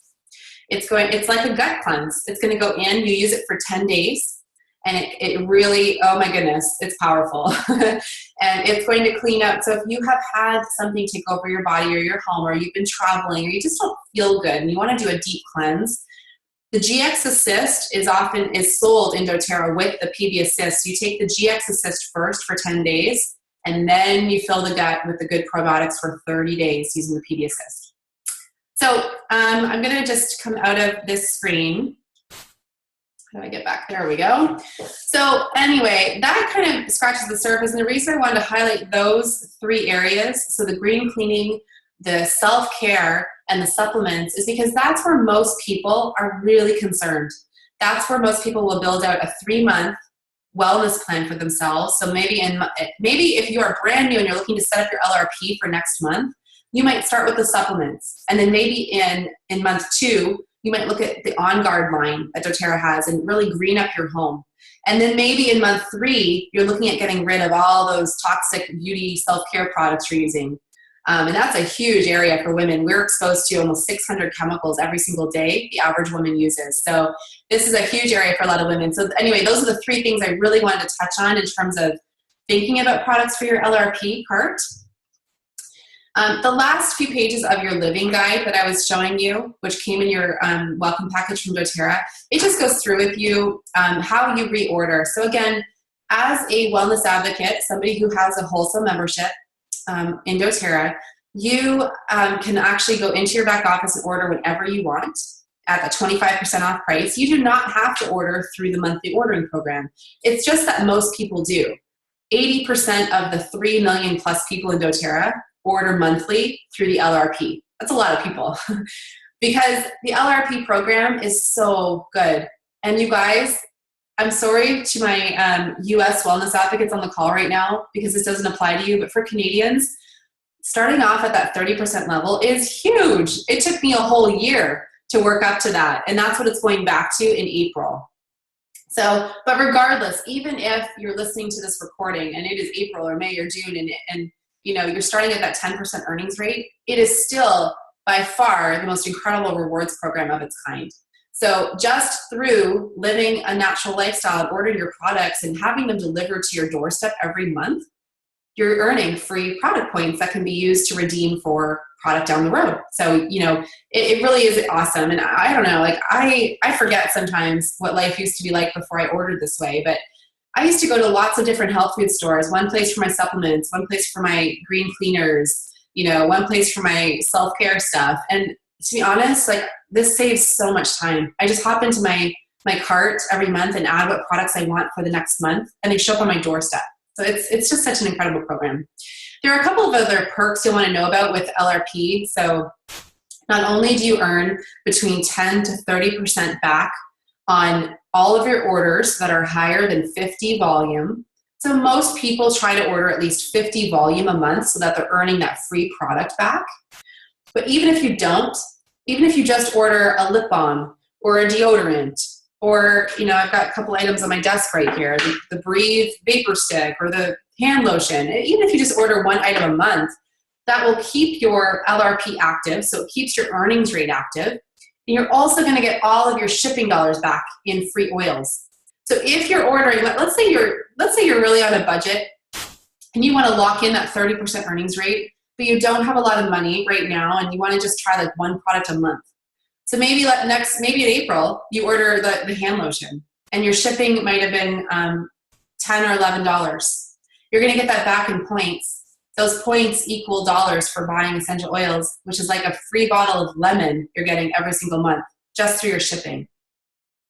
It's like a gut cleanse. It's going to go in, you use it for 10 days, and it really, oh my goodness, it's powerful. And it's going to clean up. So if you have had something take over your body or your home, or you've been traveling, or you just don't feel good and you want to do a deep cleanse, the GX Assist is sold in doTERRA with the PB Assist. You take the GX Assist first for 10 days, and then you fill the gut with the good probiotics for 30 days using the PB Assist. So I'm going to just come out of this screen. How do I get back? There we go. So anyway, that kind of scratches the surface. And the reason I wanted to highlight those 3 areas, so the green cleaning, the self-care, and the supplements, is because that's where most people are really concerned. That's where most people will build out a 3-month wellness plan for themselves. So maybe if you are brand new and you're looking to set up your LRP for next month, you might start with the supplements. And then maybe in month 2, you might look at the On Guard line that doTERRA has and really green up your home. And then maybe in month 3, you're looking at getting rid of all those toxic beauty self-care products you're using. And that's a huge area for women. We're exposed to almost 600 chemicals every single day the average woman uses. So this is a huge area for a lot of women. So anyway, those are the 3 things I really wanted to touch on in terms of thinking about products for your LRP cart. The last few pages of your living guide that I was showing you, which came in your welcome package from doTERRA, it just goes through with you how you reorder. So again, as a wellness advocate, somebody who has a wholesale membership in doTERRA, you can actually go into your back office and order whenever you want at the 25% off price. You do not have to order through the monthly ordering program. It's just that most people do. 80% of the 3 million plus people in doTERRA order monthly through the LRP. That's a lot of people because the LRP program is so good. And you guys, I'm sorry to my US wellness advocates on the call right now because this doesn't apply to you, but for Canadians, starting off at that 30% level is huge. It took me a whole year to work up to that, and that's what it's going back to in April. So, but regardless, even if you're listening to this recording and it is April or May or June and you know, you're starting at that 10% earnings rate, it is still by far the most incredible rewards program of its kind. So just through living a natural lifestyle, ordering your products and having them delivered to your doorstep every month, you're earning free product points that can be used to redeem for product down the road. So, you know, it really is awesome. And I don't know, like I forget sometimes what life used to be like before I ordered this way, but I used to go to lots of different health food stores, one place for my supplements, one place for my green cleaners, you know, one place for my self-care stuff. And to be honest, like this saves so much time. I just hop into my cart every month and add what products I want for the next month, and they show up on my doorstep. So it's just such an incredible program. There are a couple of other perks you'll want to know about with LRP. So not only do you earn between 10 to 30% back on all of your orders that are higher than 50 volume. So most people try to order at least 50 volume a month so that they're earning that free product back. But even if you don't, even if you just order a lip balm or a deodorant, or, you know, I've got a couple items on my desk right here, the Breathe Vapor Stick or the hand lotion, even if you just order one item a month, that will keep your LRP active, so it keeps your earnings rate active. And you're also going to get all of your shipping dollars back in free oils. So if you're ordering, let's say you're really on a budget and you want to lock in that 30% earnings rate, but you don't have a lot of money right now and you want to just try like one product a month. So maybe in April, you order the hand lotion and your shipping might have been $10 or $11. You're going to get that back in points. Those points equal dollars for buying essential oils, which is like a free bottle of lemon you're getting every single month just through your shipping.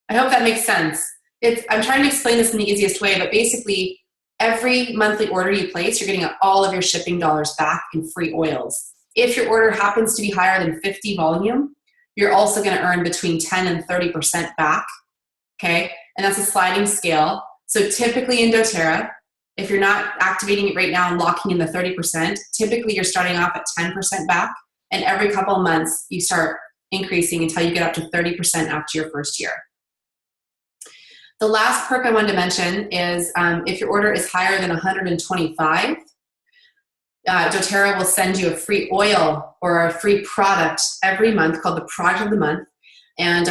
I hope that makes sense. I'm trying to explain this in the easiest way, but basically every monthly order you place, you're getting all of your shipping dollars back in free oils. If your order happens to be higher than 50 volume, you're also going to earn between 10 and 30% back, okay? And that's a sliding scale. So typically in doTERRA, if you're not activating it right now and locking in the 30%, typically you're starting off at 10% back, and every couple of months you start increasing until you get up to 30% after your first year. The last perk I wanted to mention is if your order is higher than 125, doTERRA will send you a free oil or a free product every month called the Product of the Month, and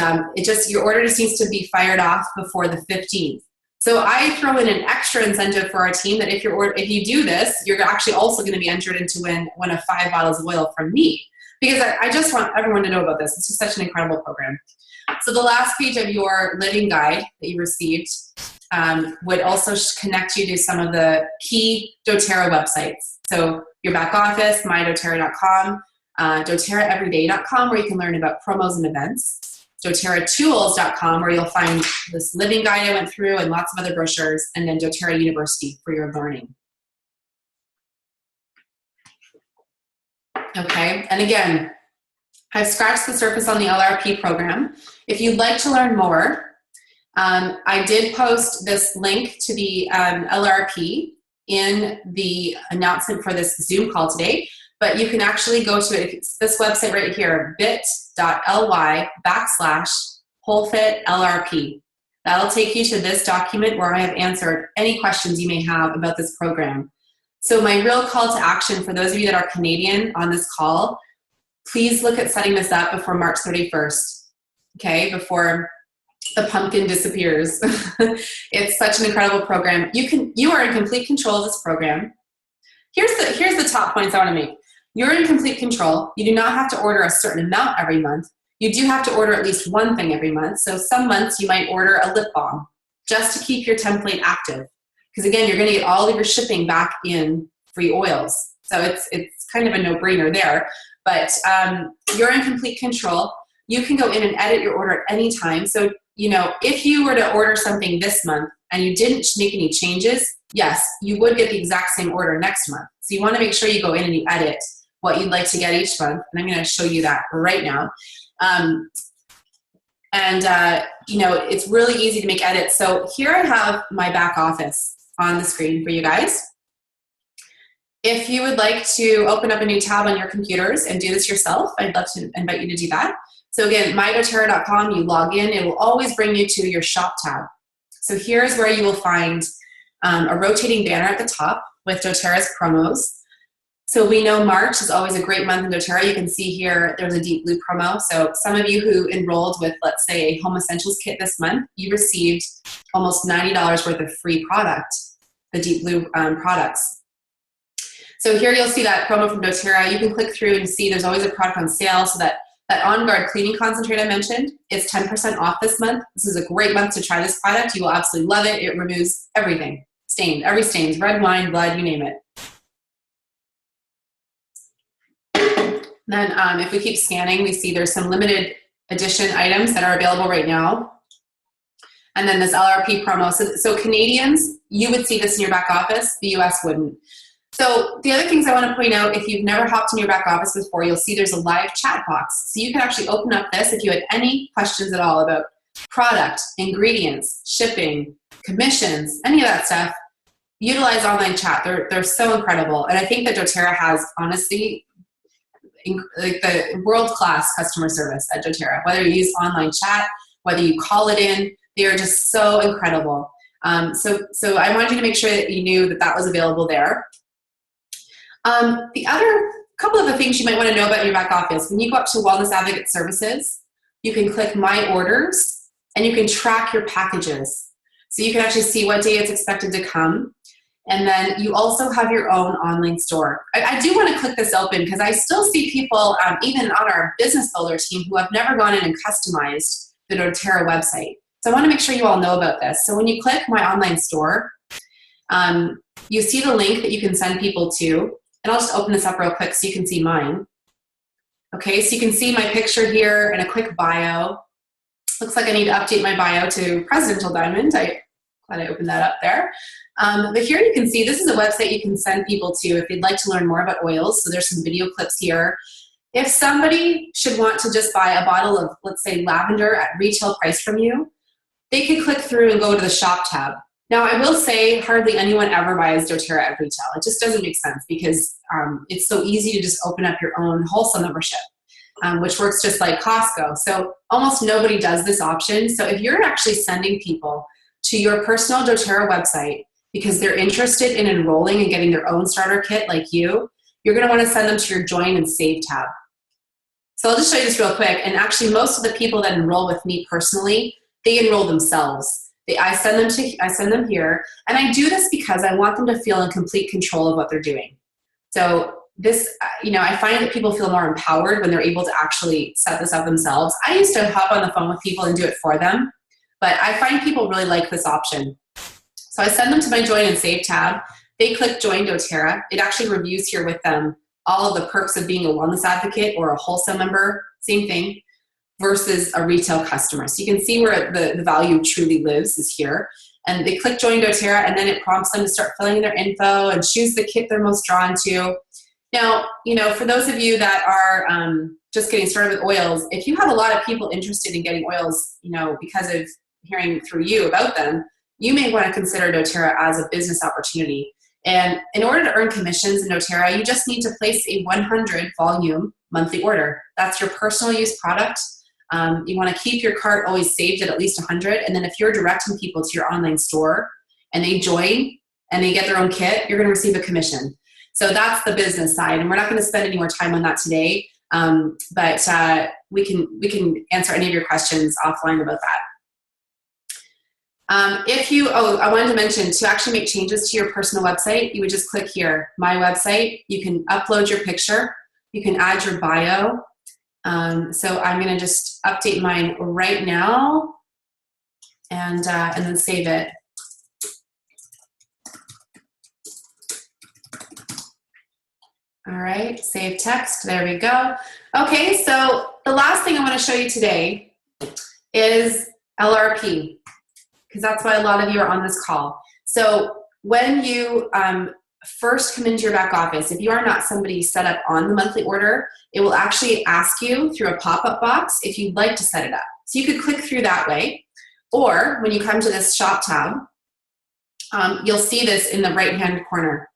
your order just needs to be fired off before the 15th. So I throw in an extra incentive for our team that if you do this, you're actually also going to be entered into win one of 5 bottles of oil from me, because I just want everyone to know about this. It's just such an incredible program. So the last page of your living guide that you received would also connect you to some of the key doTERRA websites. So your back office, mydoterra.com, doterraeveryday.com, where you can learn about promos and events, doterratools.com, where you'll find this living guide I went through and lots of other brochures, and then doTERRA University for your learning. Okay, and again, I've scratched the surface on the LRP program. If you'd like to learn more, I did post this link to the LRP in the announcement for this Zoom call today, but you can actually go to it. It's this website right here, bit.ly/WholeFitLRP. That'll take you to this document where I have answered any questions you may have about this program. So my real call to action for those of you that are Canadian on this call, please look at setting this up before March 31st, okay, before the pumpkin disappears. It's such an incredible program. You are in complete control of this program. Here's the top points I want to make. You're in complete control. You do not have to order a certain amount every month. You do have to order at least one thing every month. So some months you might order a lip balm just to keep your template active. Because again, you're going to get all of your shipping back in free oils. So it's kind of a no-brainer there. But you're in complete control. You can go in and edit your order at any time. So, you know, if you were to order something this month and you didn't make any changes, yes, you would get the exact same order next month. So you want to make sure you go in and you edit what you'd like to get each month. And I'm going to show you that right now. And, you know, it's really easy to make edits. So here I have my back office on the screen for you guys. If you would like to open up a new tab on your computers and do this yourself, I'd love to invite you to do that. So again, mydoterra.com, you log in, it will always bring you to your shop tab. So here's where you will find a rotating banner at the top with doTERRA's promos. So we know March is always a great month in doTERRA. You can see here there's a Deep Blue promo. So some of you who enrolled with, let's say, a Home Essentials kit this month, you received almost $90 worth of free product, the Deep Blue products. So here you'll see that promo from doTERRA. You can click through and see there's always a product on sale. So that On Guard cleaning concentrate I mentioned, it's 10% off this month. This is a great month to try this product. You will absolutely love it. It removes everything, every stains, red wine, blood, you name it. Then if we keep scanning, we see there's some limited edition items that are available right now. And then this LRP promo. So Canadians, you would see this in your back office. The US wouldn't. So the other things I want to point out, if you've never hopped in your back office before, you'll see there's a live chat box. So you can actually open up this if you had any questions at all about product, ingredients, shipping, commissions, any of that stuff. Utilize online chat. They're so incredible. And I think that doTERRA has, honestly, like the world-class customer service at doTERRA. Whether you use online chat, whether you call it in, they are just so incredible. So I wanted you to make sure that you knew that that was available there. The other couple of the things you might want to know about your back office, when you go up to Wellness Advocate Services, you can click My Orders, and you can track your packages. So you can actually see what day it's expected to come. And then you also have your own online store. I do want to click this open because I still see people, even on our business builder team, who have never gone in and customized the doTERRA website. So I want to make sure you all know about this. So when you click My Online Store, you see the link that you can send people to. And I'll just open this up real quick so you can see mine. Okay, so you can see my picture here and a quick bio. Looks like I need to update my bio to Presidential Diamond. Glad I opened that up there. But here you can see this is a website you can send people to if they'd like to learn more about oils. So there's some video clips here. If somebody should want to just buy a bottle of, let's say, lavender at retail price from you, they could click through and go to the shop tab. Now, I will say hardly anyone ever buys doTERRA at retail. It just doesn't make sense because it's so easy to just open up your own wholesale membership, which works just like Costco. So almost nobody does this option. So if you're actually sending people to your personal doTERRA website because they're interested in enrolling and getting their own starter kit like you're going to want to send them to your Join and Save tab. So I'll just show you this real quick. And actually, most of the people that enroll with me personally, they enroll themselves. I send them here, and I do this because I want them to feel in complete control of what they're doing. So this, I find that people feel more empowered when they're able to actually set this up themselves. I used to hop on the phone with people and do it for them, but I find people really like this option. So I send them to my Join and Save tab. They click Join doTERRA. It actually reviews here with them all of the perks of being a wellness advocate or a wholesale member, same thing, versus a retail customer. So you can see where the value truly lives is here. And they click Join doTERRA, and then it prompts them to start filling in their info and choose the kit they're most drawn to. Now, for those of you that are just getting started with oils, if you have a lot of people interested in getting oils, because of hearing through you about them, you may want to consider doTERRA as a business opportunity. And in order to earn commissions in doTERRA, you just need to place a 100 volume monthly order. That's your personal use product. You want to keep your cart always saved at least 100. And then if you're directing people to your online store and they join and they get their own kit, you're going to receive a commission. So that's the business side. And we're not going to spend any more time on that today. But we can answer any of your questions offline about that. I wanted to mention, to actually make changes to your personal website, you would just click here, My Website. You can upload your picture. You can add your bio. So I'm going to just update mine right now and then save it. All right, save text. There we go. Okay, so the last thing I want to show you today is LRP, because that's why a lot of you are on this call. So when you first come into your back office, if you are not somebody set up on the monthly order, it will actually ask you through a pop-up box if you'd like to set it up. So you could click through that way. Or when you come to this shop tab, you'll see this in the right-hand corner.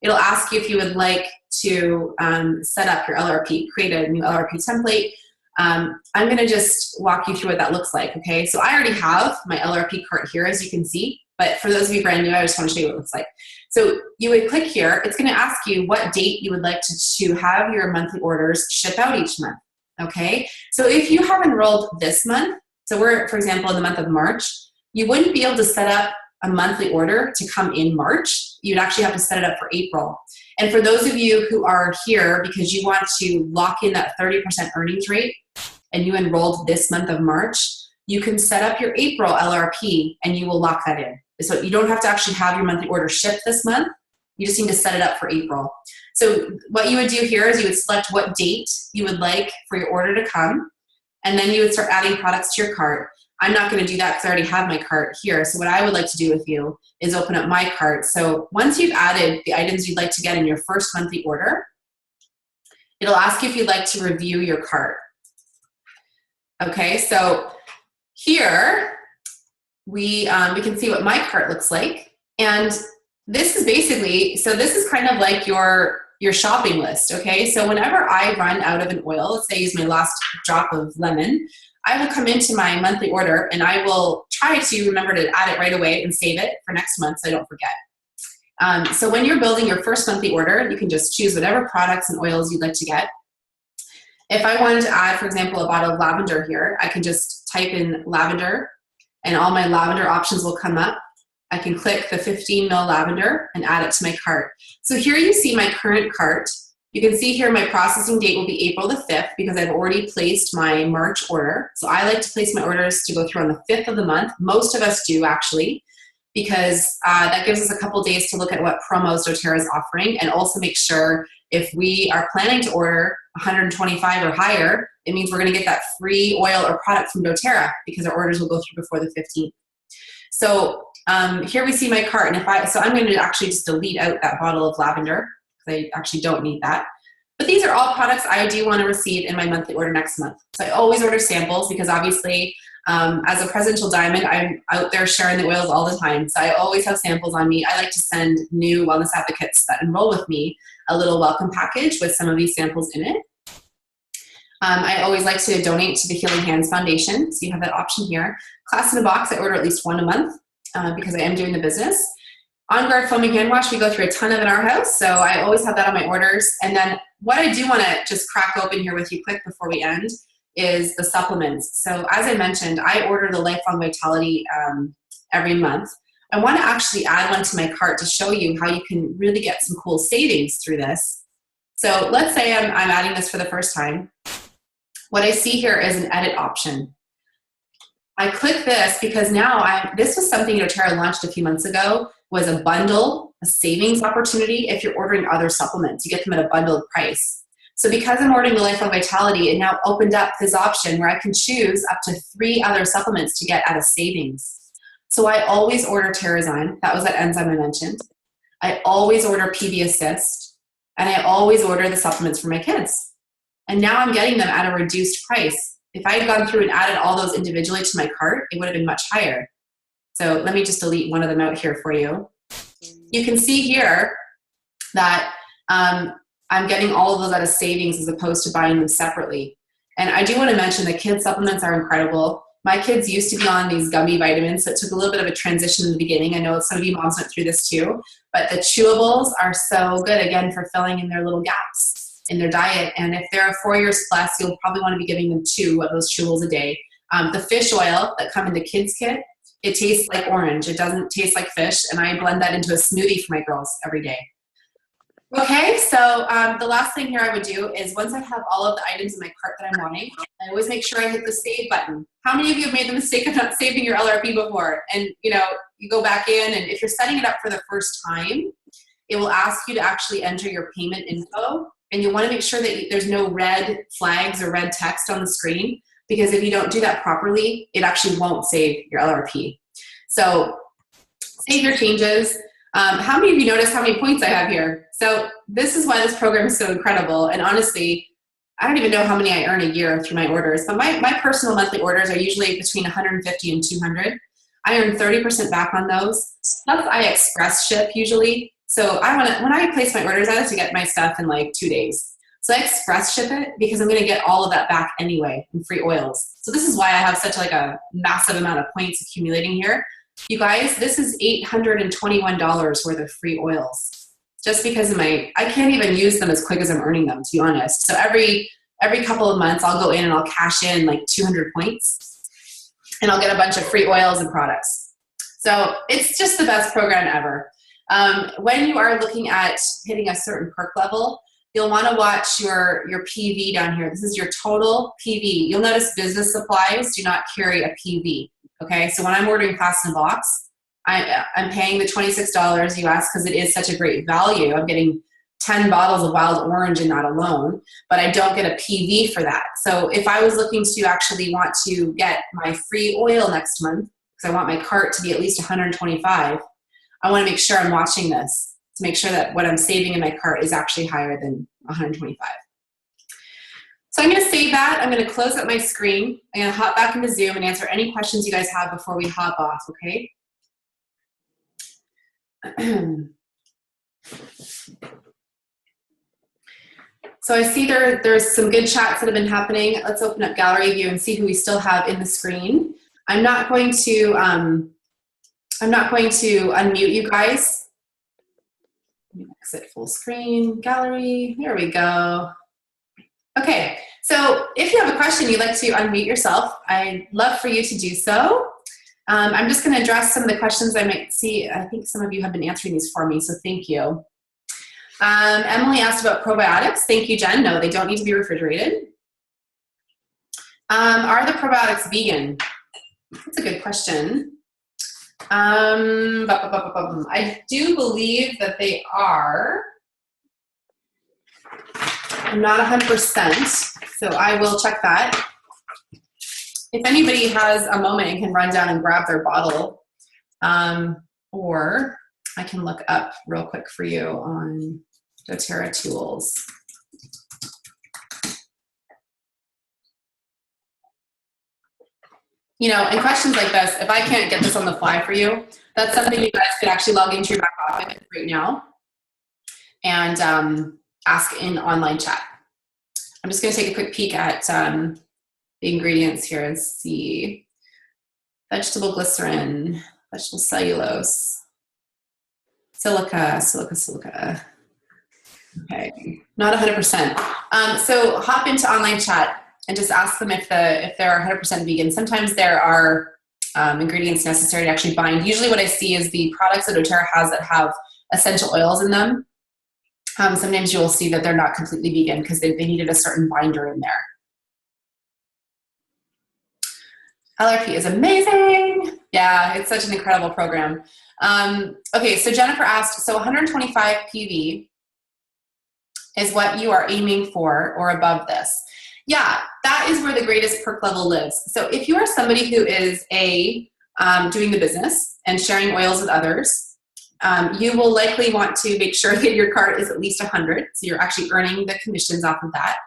It'll ask you if you would like to set up your LRP, create a new LRP template. I'm going to just walk you through what that looks like, okay? So I already have my LRP cart here, as you can see, but for those of you brand new, I just want to show you what it looks like. So you would click here. It's going to ask you what date you would like to have your monthly orders ship out each month, okay? So if you have enrolled this month, so we're, for example, in the month of March, you wouldn't be able to set up a monthly order to come in March. You'd actually have to set it up for April. And for those of you who are here because you want to lock in that 30% earnings rate and you enrolled this month of March, you can set up your April LRP and you will lock that in. So you don't have to actually have your monthly order shipped this month. You just need to set it up for April. So what you would do here is you would select what date you would like for your order to come, and then you would start adding products to your cart. I'm not going to do that because I already have my cart here. So what I would like to do with you is open up my cart. So once you've added the items you'd like to get in your first monthly order, it'll ask you if you'd like to review your cart. Okay, so here we can see what my cart looks like. And this is basically, so this is kind of like your shopping list, okay? So whenever I run out of an oil, let's say I use my last drop of lemon, I will come into my monthly order and I will try to remember to add it right away and save it for next month so I don't forget. So when you're building your first monthly order, you can just choose whatever products and oils you'd like to get. If I wanted to add, for example, a bottle of lavender here, I can just type in lavender and all my lavender options will come up. I can click the 15 ml lavender and add it to my cart. So here you see my current cart. You can see here my processing date will be April the 5th because I've already placed my March order. So I like to place my orders to go through on the 5th of the month. Most of us do actually, because that gives us a couple days to look at what promos doTERRA is offering and also make sure if we are planning to order 125 or higher, it means we're going to get that free oil or product from doTERRA because our orders will go through before the 15th. So here we see my cart, and so I'm going to actually just delete out that bottle of lavender because I actually don't need that. But these are all products I do want to receive in my monthly order next month. So I always order samples because obviously as a presidential diamond, I'm out there sharing the oils all the time. So I always have samples on me. I like to send new wellness advocates that enroll with me a little welcome package with some of these samples in it. I always like to donate to the Healing Hands Foundation. So you have that option here. Class in a Box, I order at least one a month because I am doing the business. On Guard Foaming Hand Wash, we go through a ton of in our house. So I always have that on my orders. And then what I do want to just crack open here with you quick before we end is the supplements. So as I mentioned, I order the Lifelong Vitality every month. I want to actually add one to my cart to show you how you can really get some cool savings through this. So let's say I'm adding this for the first time. What I see here is an edit option. I click this because now this was something doTERRA launched a few months ago, was a bundle, a savings opportunity if you're ordering other supplements. You get them at a bundled price. So because I'm ordering the Lifelong Vitality, it now opened up this option where I can choose up to 3 other supplements to get at a savings. So I always order Terrazyme. That was that enzyme I mentioned. I always order PB Assist. And I always order the supplements for my kids. And now I'm getting them at a reduced price. If I had gone through and added all those individually to my cart, it would have been much higher. So let me just delete one of them out here for you. You can see here that I'm getting all of those at a savings as opposed to buying them separately. And I do want to mention the kids' supplements are incredible. My kids used to be on these gummy vitamins, so it took a little bit of a transition in the beginning. I know some of you moms went through this too, but the chewables are so good, again, for filling in their little gaps in their diet. And if they're 4 years plus, you'll probably want to be giving them 2 of those chewables a day. The fish oil that come in the kids kit, it tastes like orange. It doesn't taste like fish, and I blend that into a smoothie for my girls every day. Okay, so the last thing here I would do is once I have all of the items in my cart that I'm wanting, I always make sure I hit the save button. How many of you have made the mistake of not saving your LRP before? And you go back in, and if you're setting it up for the first time, it will ask you to actually enter your payment info, and you want to make sure that there's no red flags or red text on the screen, because if you don't do that properly, it actually won't save your LRP. So save your changes. How many of you notice how many points I have here? So this is why this program is so incredible. And honestly, I don't even know how many I earn a year through my orders, but my personal monthly orders are usually between 150 and 200. I earn 30% back on those. Plus I express ship usually. So when I place my orders, I like to get my stuff in like 2 days. So I express ship it because I'm going to get all of that back anyway in free oils. So this is why I have such like a massive amount of points accumulating here. You guys, this is $821 worth of free oils. Just because of I can't even use them as quick as I'm earning them, to be honest. So every couple of months, I'll go in and I'll cash in like 200 points, and I'll get a bunch of free oils and products. So it's just the best program ever. When you are looking at hitting a certain perk level, you'll want to watch your PV down here. This is your total PV. You'll notice business supplies do not carry a PV. Okay, so when I'm ordering Class in a Box, I'm paying the $26 US because it is such a great value. I'm getting 10 bottles of wild orange in that alone, but I don't get a PV for that. So if I was looking to actually want to get my free oil next month, because I want my cart to be at least 125, I want to make sure I'm watching this to make sure that what I'm saving in my cart is actually higher than 125. So I'm going to save that. I'm going to close up my screen. I'm going to hop back into Zoom and answer any questions you guys have before we hop off, okay? So I see there's some good chats that have been happening. Let's open up gallery view and see who we still have in the screen. I'm not going to unmute you guys. Exit full screen, gallery, there we go. Okay, so if you have a question you'd like to unmute yourself, I'd love for you to do so. I'm just gonna address some of the questions I might see. I think some of you have been answering these for me, so thank you. Emily asked about probiotics. Thank you, Jen. No, they don't need to be refrigerated. Are the probiotics vegan? That's a good question. I do believe that they are. I'm not 100%, so I will check that. If anybody has a moment and can run down and grab their bottle, or I can look up real quick for you on doTERRA tools. You know, in questions like this, if I can't get this on the fly for you, that's something you guys could actually log into your back office right now and ask in online chat. I'm just going to take a quick peek at the ingredients here and see. Vegetable glycerin, vegetable cellulose, silica. Okay, not 100%. So hop into online chat and just ask them if they're 100% vegan. Sometimes there are ingredients necessary to actually bind. Usually what I see is the products that doTERRA has that have essential oils in them. Sometimes you'll see that they're not completely vegan because they needed a certain binder in there. LRP is amazing. Yeah, it's such an incredible program. Okay, so Jennifer asked, so 125 PV is what you are aiming for or above this. Yeah, that is where the greatest perk level lives. So if you are somebody who is doing the business and sharing oils with others, you will likely want to make sure that your cart is at least 100. So you're actually earning the commissions off of that.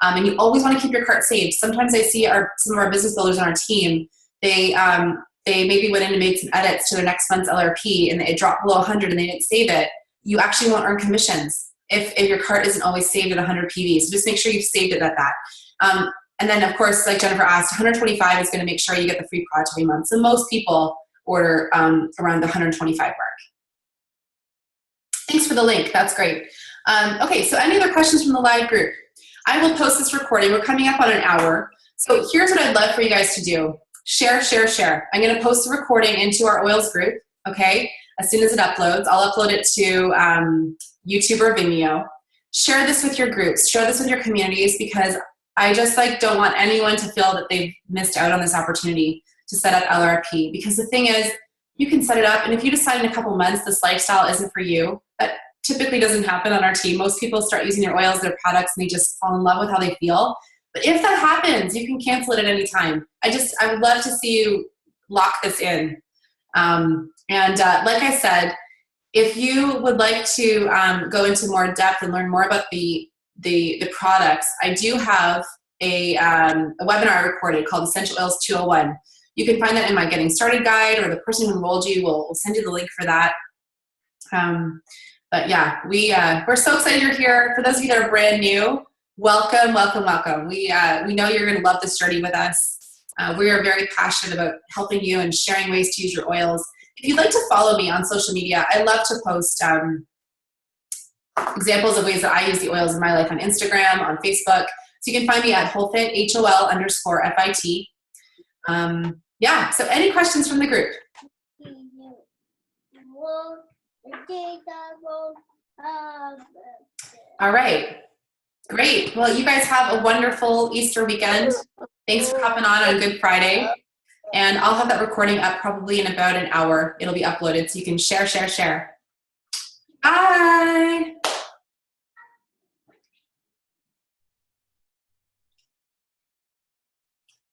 And you always want to keep your cart saved. Sometimes I see some of our business builders on our team, they maybe went in and made some edits to their next month's LRP and it dropped below 100 and they didn't save it. You actually won't earn commissions if your cart isn't always saved at 100 PV. So just make sure you've saved it at that. And then of course, like Jennifer asked, 125 is going to make sure you get the free product every month. So most people order around the 125 mark. Thanks for the link. That's great. Okay, so any other questions from the live group? I will post this recording. We're coming up on an hour. So here's what I'd love for you guys to do. Share, share, share. I'm going to post the recording into our oils group, okay? As soon as it uploads, I'll upload it to YouTube or Vimeo. Share this with your groups. Share this with your communities because I just don't want anyone to feel that they've missed out on this opportunity to set up LRP. Because the thing is, you can set it up, and if you decide in a couple months this lifestyle isn't for you, that typically doesn't happen on our team. Most people start using their oils, their products, and they just fall in love with how they feel. But if that happens, you can cancel it at any time. I would love to see you lock this in. Like I said, if you would like to go into more depth and learn more about the the products, I do have a webinar I recorded called Essential Oils 201. You can find that in my Getting Started guide, or the person who enrolled you will send you the link for that. But yeah, we're so excited you're here. For those of you that are brand new, welcome, welcome, welcome. We know you're going to love this journey with us. We are very passionate about helping you and sharing ways to use your oils. If you'd like to follow me on social media, I love to post examples of ways that I use the oils in my life on Instagram, on Facebook. So you can find me at HOLFit, HOL_FIT. Yeah, so any questions from the group? All right, great. Well, you guys have a wonderful Easter weekend. Thanks for hopping on Good Friday. And I'll have that recording up probably in about an hour. It'll be uploaded so you can share. Bye.